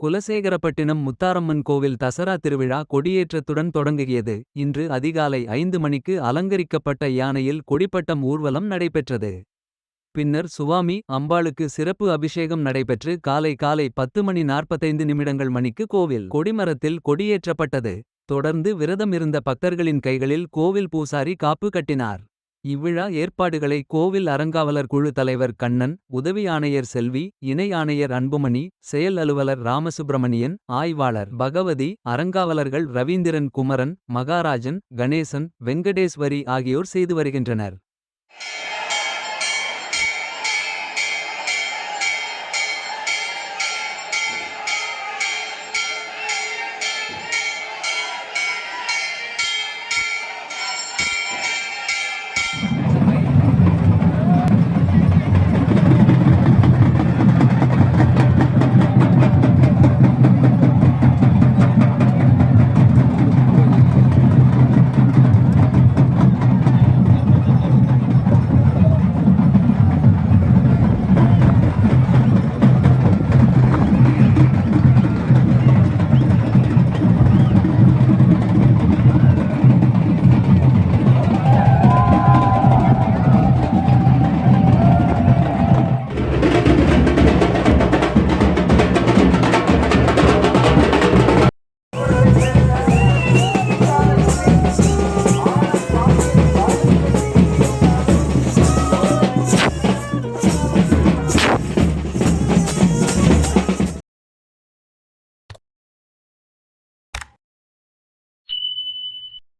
குலசேகரப்பட்டினம் முத்தாரம்மன் கோவில் தசரா திருவிழா கொடியேற்றத்துடன் தொடங்குகியது. இன்று அதிகாலை 5 மணிக்கு அலங்கரிக்கப்பட்ட யானையில் கொடிப்பட்டம் ஊர்வலம் நடைபெற்றது. பின்னர் சுவாமி அம்பாளுக்கு சிறப்பு அபிஷேகம் நடைபெற்று காலை 10:45 மணிக்கு கோவில் கொடிமரத்தில் கொடியேற்றப்பட்டது. தொடர்ந்து விரதம் இருந்த பக்தர்களின் கைகளில் கோவில் பூசாரி காப்பு கட்டினார். இவ்விழா ஏற்பாடுகளை கோவில் அறங்காவலர் குழு தலைவர் கண்ணன், உதவி ஆணையர் செல்வி, இணை ஆணையர் அன்புமணி, செயல் அலுவலர் ராமசுப்பிரமணியன், ஆய்வாளர் பகவதி, அறங்காவலர்கள் ரவீந்திரன், குமரன், மகாராஜன், கணேசன், வெங்கடேஸ்வரி ஆகியோர் செய்து வருகின்றனர்.